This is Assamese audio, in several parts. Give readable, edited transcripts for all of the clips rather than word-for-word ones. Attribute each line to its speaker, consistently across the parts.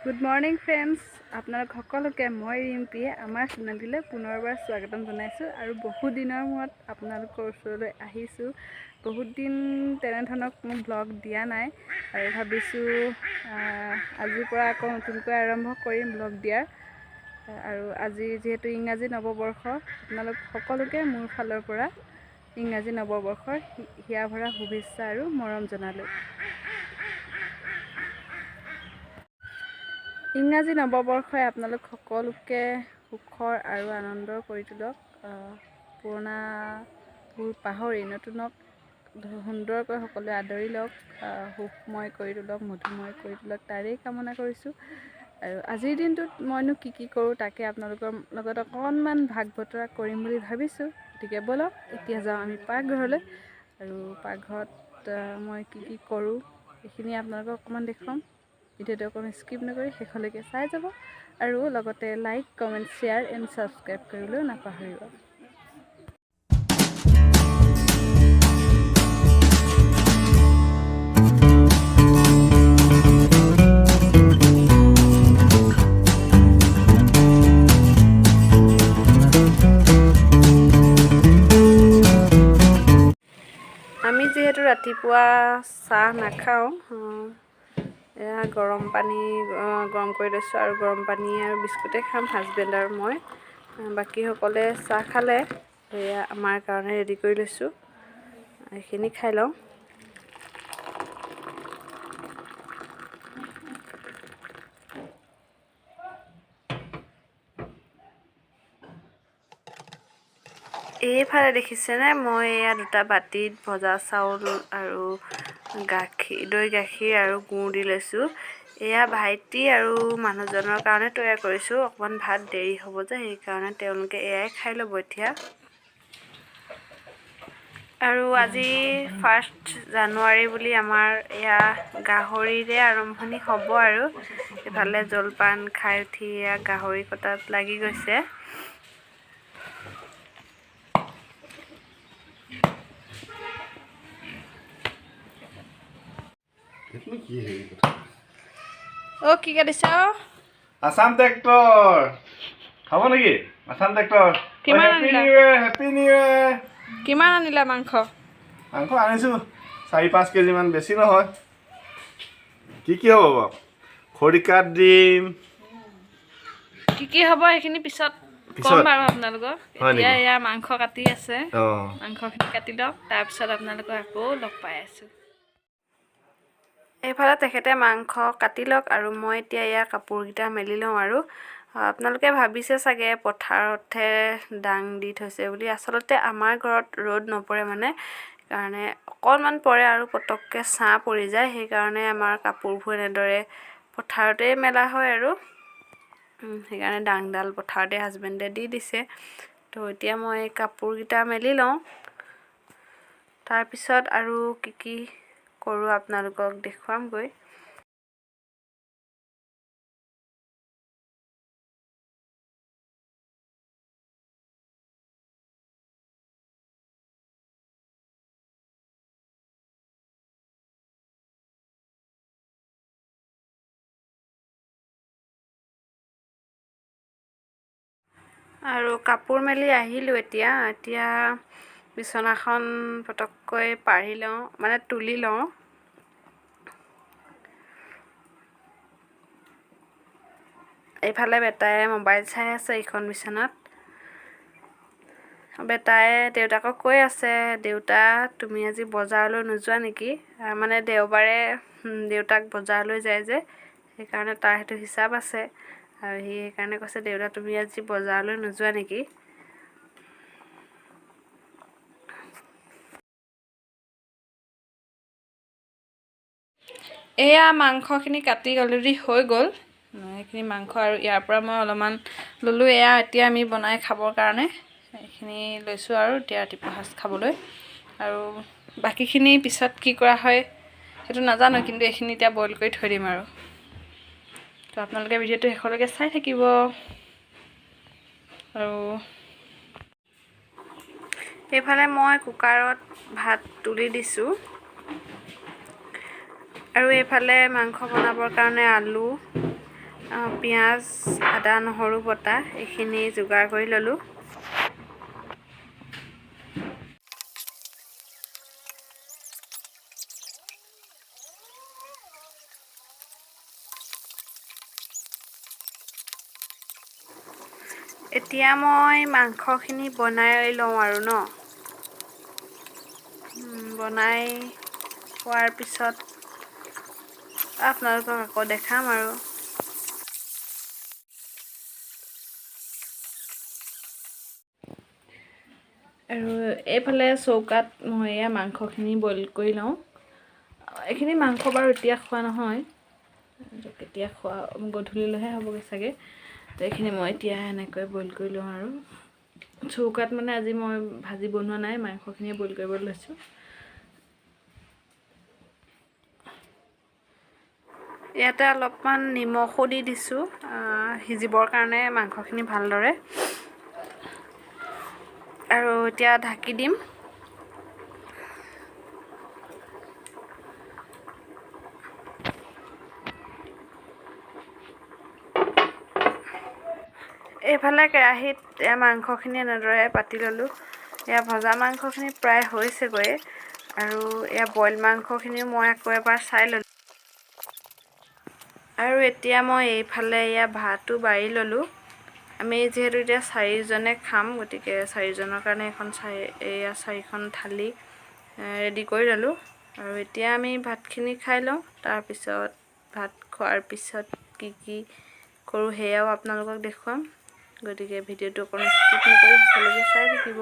Speaker 1: গুড মৰ্নিং ফ্ৰেণ্ডছ, আপোনালোক সকলোকে মই ৰিম্পিয়ে আমাৰ চেনেলটিলৈ পুনৰবাৰ স্বাগতম জনাইছোঁ আৰু বহুত দিনৰ মূৰত আপোনালোকৰ ওচৰলৈ আহিছোঁ। বহুত দিন তেনেধৰণৰ কোনো ব্লগ দিয়া নাই আৰু ভাবিছোঁ আজিৰ পৰা আকৌ নতুনকৈ আৰম্ভ কৰিম ব্লগ দিয়াৰ। আৰু আজি যিহেতু ইংৰাজী নৱবৰ্ষ, আপোনালোক সকলোকে মোৰ ফালৰ পৰা ইংৰাজী নৱবৰ্ষৰ হিয়া ভৰা শুভেচ্ছা আৰু মৰম জনালোঁ। ইংৰাজী নৱবৰ্ষই আপোনালোক সকলোকে সুখৰ আৰু আনন্দৰ কৰি তোলক। পুৰণাবোৰ পাহৰি নতুনক সুন্দৰকৈ সকলোৱে আদৰি লওক, সুখময় কৰি তোলক, মধুময় কৰি তোলক, তাৰেই কামনা কৰিছোঁ। আৰু আজিৰ দিনটোত মইনো কি কৰোঁ তাকে আপোনালোকৰ লগত অকণমান ভাগ বতৰা কৰিম বুলি ভাবিছোঁ। গতিকে ব'লক এতিয়া যাওঁ আমি পাকঘৰলৈ আৰু পাকঘৰত মই কি কৰোঁ এইখিনি আপোনালোকক অকণমান দেখুৱাম। ভিডিঅ'টো অকণমান স্কিপ নকৰি শেষলৈকে চাই যাব আৰু লগতে like, comment, share and subscribe কৰিবলৈও নাপাহৰিব। আমি যিহেতু ৰাতিপুৱা চাহ নাখাওঁ, এয়া গৰম পানী গৰম কৰি লৈছোঁ আৰু গৰম পানী আৰু বিস্কুটেই খাম হাজবেণ্ড আৰু মই। বাকীসকলে চাহ খালে, এয়া আমাৰ কাৰণে ৰেডি কৰি লৈছোঁ, এইখিনি খাই লওঁ। এইফালে দেখিছেনে, মই এয়া দুটা বাতিত ভজা চাউল আৰু দৈ গাখীৰ আৰু গুড় দি লৈছোঁ। এয়া ভাইটি আৰু মানুহজনৰ কাৰণে তৈয়াৰ কৰিছোঁ। অকণমান ভাত দেৰি হ'ব যে সেইকাৰণে তেওঁলোকে এয়াই খাই ল'ব এতিয়া। আৰু আজি 1 জানুৱাৰী বুলি আমাৰ এয়া গাহৰিৰে আৰম্ভণি হ'ব আৰু এইফালে জলপান খাই উঠি এয়া গাহৰি কটাত লাগি গৈছে। কি কাটিছ?
Speaker 2: আসাম ট্ৰেক্টৰ খাব নেকি? আসাম ট্ৰেক্টৰ
Speaker 1: কিমান
Speaker 2: হেপী নিউ ইয়েৰ।
Speaker 1: কিমান আনিলা মাংস?
Speaker 2: মাংস আনিছোঁ 4-5 কেজিমান, বেছি নহয়। কি হ'ব বাৰু? খৰিকাত দিম।
Speaker 1: কি হ'ব সেইখিনি পিছত ক'ম বাৰু আপোনালোকক। এতিয়া এয়া মাংস কাটি আছে, মাংসখিনি কাটি লওক, তাৰপিছত আপোনালোকক আকৌ লগ পাই আছোঁ। এইফালে তেখেতে মাংস কাটি লওক আৰু মই এতিয়া এয়া কাপোৰকেইটা মেলি লওঁ। আৰু আপোনালোকে ভাবিছে চাগে পথাৰতহে দাং দি থৈছে বুলি। আচলতে আমাৰ ঘৰত ৰ'দ নপৰে মানে, সেইকাৰণে অকণমান পৰে আৰু পটককৈ ছাঁ পৰি যায়, সেইকাৰণে আমাৰ কাপোৰবোৰ এনেদৰে পথাৰতেই মেলা হয় আৰু সেইকাৰণে দাংডাল পথাৰতে হাজবেণ্ডে দি দিছে। তো এতিয়া মই কাপোৰকেইটা মেলি লওঁ, তাৰপিছত আৰু কি কৰোঁ আপোনালোকক দেখুৱামগৈ। আৰু কাপোৰ মেলি আহিলোঁ। এতিয়া বিচনাখন পটককৈ পাৰি লওঁ, মানে তুলি লওঁ। এইফালে বেটাই মোবাইল চাই আছে এইখন বিচনাত। বেটাই দেউতাকক কৈ আছে, দেউতা তুমি আজি বজাৰলৈ নোযোৱা নেকি? মানে দেওবাৰে দেউতাক বজাৰলৈ যায় যে, সেইকাৰণে তাৰ সেইটো হিচাপ আছে আৰু সি সেইকাৰণে কৈছে, দেউতা তুমি আজি বজাৰলৈ নোযোৱা নেকি? এয়া মাংসখিনি কাটি অলৰেডি হৈ গ'ল। এইখিনি মাংস আৰু ইয়াৰ পৰা মই অলপমান ল'লোঁ। এতিয়া আমি বনাই খাবৰ কাৰণে এইখিনি লৈছোঁ আৰু এতিয়া ৰাতিপুৱা সাঁজ খাবলৈ। আৰু বাকীখিনি পিছত কি কৰা হয় সেইটো নাজানো, কিন্তু এইখিনি এতিয়া বইল কৰি থৈ দিম আৰু। তো আপোনালোকে ভিডিঅ'টো শেষলৈকে চাই থাকিব। আৰু এইফালে মই কুকাৰত ভাত তুলি দিছোঁ আৰু এইফালে মাংস বনাবৰ কাৰণে আলু, পিঁয়াজ আদা নহৰু বটা এইখিনি যোগাৰ কৰি ল'লোঁ। এতিয়া মই মাংসখিনি বনাই লওঁ আৰু ন। বনাই হোৱাৰ পিছত আপোনালোকক আকৌ দেখাম আৰু। আৰু এইফালে চৌকাত মই এয়া মাংসখিনি বইল কৰি লওঁ। এইখিনি মাংস বাৰু এতিয়া খোৱা নহয়, কেতিয়া খোৱা গধূলিলৈহে হ'বগৈ চাগে। তো এইখিনি মই এতিয়া এনেকৈ বইল কৰি লওঁ আৰু। চৌকাত মানে আজি মই ভাজি বনোৱা নাই, মাংসখিনি বইল কৰিবলৈ লৈছোঁ। ইয়াতে অলপমান নিমখো দি দিছোঁ সিজিবৰ কাৰণে মাংসখিনি ভালদৰে। আৰু এতিয়া ঢাকি দিম। এইফালে কেৰাহীত মাংসখিনি এনেদৰে পাতি ল'লোঁ। এয়া ভজা মাংসখিনি প্ৰায় হৈছেগৈ আৰু এয়া বইল মাংসখিনিও মই আকৌ এবাৰ চাই ল'লোঁ। আৰু এতিয়া মই এইফালে এয়া ভাতো বাঢ়ি ল'লোঁ। আমি যিহেতু এতিয়া 4জনে খাম, গতিকে 4জনৰ কাৰণে চাৰিখন থালি ৰেডি কৰি ল'লোঁ। আৰু এতিয়া আমি ভাতখিনি খাই লওঁ। তাৰপিছত ভাত খোৱাৰ পিছত কি কৰোঁ সেয়াও আপোনালোকক দেখুৱাম। গতিকে ভিডিঅ'টো অকণমান স্কিপ নকৰি সকলোকে চাই থাকিব।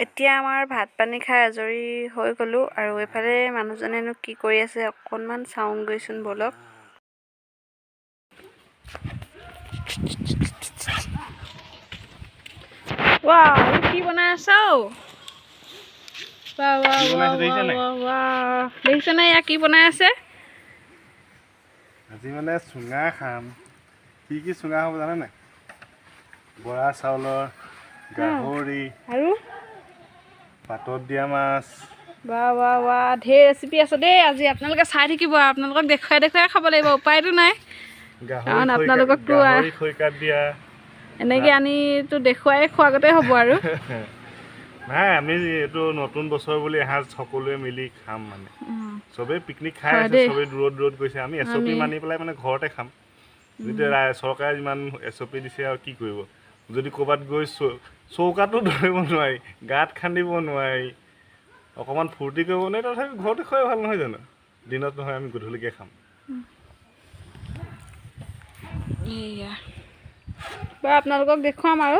Speaker 1: এতিয়া আমাৰ ভাত পানী খাই আজৰি হৈ গ'লোঁ। আৰু এইফালে মানুহজনেনো কি কৰি আছে অকণমান চাওঁগৈচোন ব'লক। ৱাও, কি বনাই আছ? দেখিছেনে এয়া কি বনাই আছে?
Speaker 2: আজি মানে চুঙা খাম। কি চুঙা হ'ব জানে নাই? বৰা চাউলৰ, গাহৰি
Speaker 1: আৰু
Speaker 2: পাতত দিয়া মাছ।
Speaker 1: ঢেৰ ৰেচিপি আছে দেই আজি। আপোনালোকে চাই থাকিব, আপোনালোকক দেখুৱাই খাব লাগিব, উপায়তো নাই। কাৰণ আপোনালোককতো
Speaker 2: গাহৰি খৰিকাত দিয়া
Speaker 1: এনেকৈ আনিতো দেখুৱাই খোৱাগতে হ'ব আৰু।
Speaker 2: নাই, আমি এইটো নতুন বছৰ বুলি এসাঁজ সকলোৱে মিলি খাম মানে। চবেই পিকনিক খাই আছে, চবেই দূৰত গৈছে। আমি SOP মানি পেলাই মানে ঘৰতে খাম। যেতিয়া চৰকাৰে যিমান SOP দিছে আৰু কি কৰিব। যদি ক'ৰবাত গৈ চৌকাতো ধৰিব নোৱাৰি, গাঁত খান্দিব নোৱাৰি, অকণমান ফূৰ্তি কৰিব নোৱাৰি, তথাপি ঘৰতে খোৱাই ভাল নহয় জানো? দিনত নহয়, আমি গধূলিকৈ খাম।
Speaker 1: এয়া বাৰু আপোনালোকক দেখুৱাম আৰু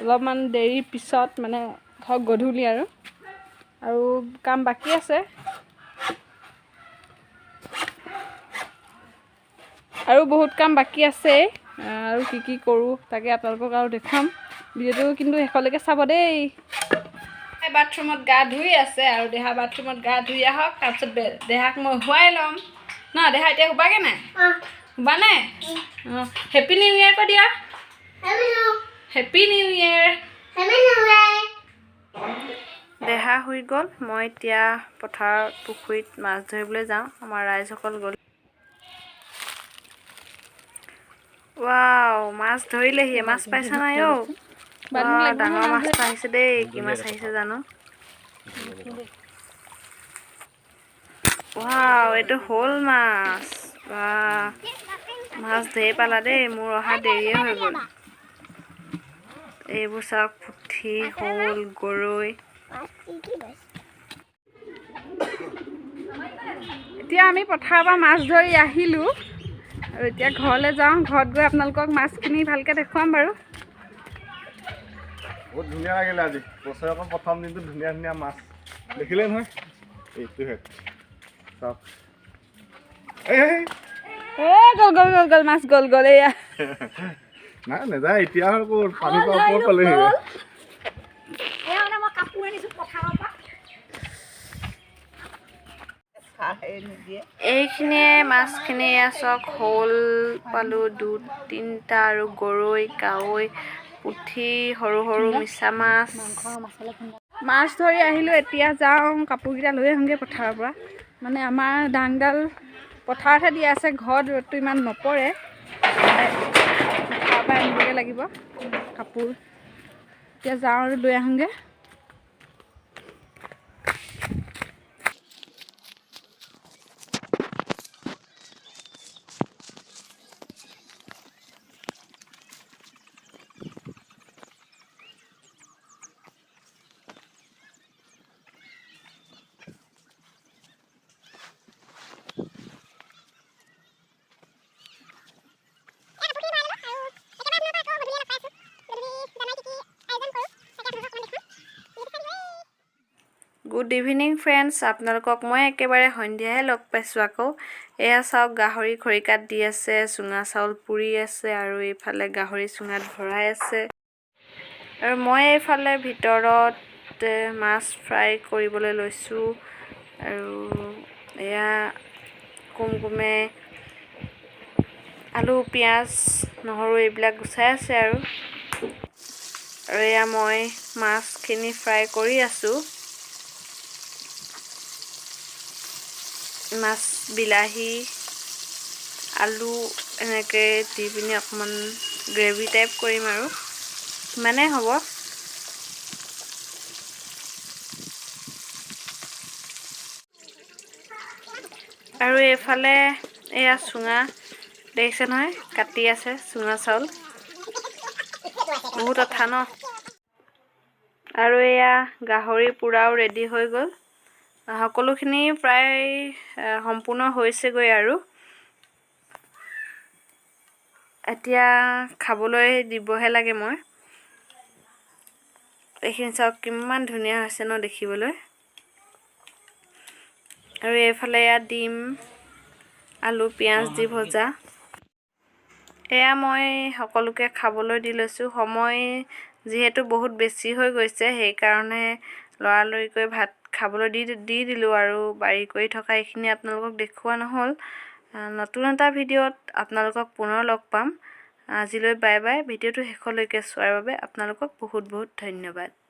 Speaker 1: অলপমান দেৰিৰ পিছত, মানে ধৰক গধূলি আৰু কাম বাকী আছে। আৰু বহুত কাম বাকী আছে। আৰু কি কৰোঁ তাকে আপোনালোকক আৰু দেখুৱাম। ভিডিঅ'টো কিন্তু শেষলৈকে চাব দেই। বাথৰুমত গা ধুই আছে আৰু দেহা বাথৰুমত গা ধুই আহক। তাৰপিছত দেহাক মই শুৱাই ল'ম ন। দেহা এতিয়া শুবাগে নাই? শুবা নাই? হেপী নিউ ইয়েৰ কৈ দিয়া। Happy new year. দেহা শুই গ'ল। মই এতিয়া পথাৰত পুখুৰীত মাছ ধৰিবলৈ যাওঁ। আমাৰ ৰাইজসকল গ'ল। ৱাও, মাছ ধৰিলেহি। মাছ পাইছা নাই অ? ডাঙৰ মাছ আহিছে দেই। কি মাছ আহিছে জানো? ৱাও, এইটো শ'ল মাছ। মাছ ধেৰ পালা দেই। মোৰ অহা দেৰিয়ে হৈ গ'ল। এইবোৰ চাওক, পুঠি, শ'ল, গৰৈ। এতিয়া আমি পথাৰৰ পৰা মাছ ধৰি আহিলোঁ আৰু এতিয়া ঘৰলৈ যাওঁ। ঘৰত গৈ আপোনালোকক মাছখিনি ভালকৈ দেখুৱাম বাৰু।
Speaker 2: বহুত ধুনীয়া লাগিলে আজি। বছৰেকৰ প্ৰথম দিনটো ধুনীয়া মাছ দেখিলে নহয়। এইটোহে চাওক।
Speaker 1: গ'ল মাছ গ'ল এয়া।
Speaker 2: নাই নেযায় এতিয়া আকৌ পানীৰ পৰা ওপৰত পালেহি।
Speaker 1: এইখিনিয়ে মাছখিনি। চাওক, শ'ল পালোঁ 2-3টা আৰু গৰৈ, কাৱৈ, পুঠি সৰু সৰু মিছা মাছ মাছ ধৰি আহিলোঁ। এতিয়া যাওঁ কাপোৰকেইটা লৈ আহোঁগৈ পথাৰৰ পৰা। মানে আমাৰ ডাংডাল পথাৰতহে দিয়া আছে, ঘৰত ৰ'দটো ইমান নপৰে, পথাৰৰ পৰা আনিবগৈ লাগিব কাপোৰ। এতিয়া যাওঁ আৰু লৈ আহোঁগৈ। গুড ইভিনিং ফ্ৰেণ্ডছ, আপোনালোকক মই একেবাৰে সন্ধিয়াহে লগ পাইছোঁ আকৌ। এয়া চাওক গাহৰি খৰিকাত দি আছে, চুঙা চাউল পুৰি আছে আৰু এইফালে গাহৰি চুঙাত ভৰাই আছে। আৰু মই এইফালে ভিতৰত মাছ ফ্ৰাই কৰিবলৈ লৈছোঁ। আৰু এয়া কুমকুমে আলু পিঁয়াজ নহৰু এইবিলাক গুচাই আছে আৰু এয়া মই মাছখিনি ফ্ৰাই কৰি আছোঁ। মাছ বিলাহী আলু এনেকৈ দি পিনি অকণমান গ্ৰেভি টাইপ কৰিম আৰু সিমানেই হ'ব। আৰু এইফালে এয়া চুঙা দেখিছে নহয়, কাটি আছে চুঙা চাউল, বহুত অঠা ন। আৰু এয়া গাহৰি পোৰাও ৰেডি হৈ গ'ল। সকলোখিনি প্ৰায় সম্পূৰ্ণ হৈছেগৈ আৰু এতিয়া খাবলৈ দিবহে লাগে মই। এইখিনি চাওক কিমান ধুনীয়া হৈছে ন দেখিবলৈ। আৰু এইফালে এয়া ডিম আলু পিঁয়াজ দি ভজা। এয়া মই সকলোকে খাবলৈ দি লৈছোঁ। সময় যিহেতু বহুত বেছি হৈ গৈছে, সেইকাৰণে লৰালৰিকৈ ভাত খাবলৈ দি দিলোঁ আৰু বাঢ়ি কৰি থকা এইখিনি আপোনালোকক দেখুওৱা নহ'ল। নতুন এটা ভিডিঅ'ত আপোনালোকক পুনৰ লগ পাম। আজিলৈ বাই বাই। ভিডিঅ'টো শেষলৈকে চোৱাৰ বাবে আপোনালোকক বহুত বহুত ধন্যবাদ।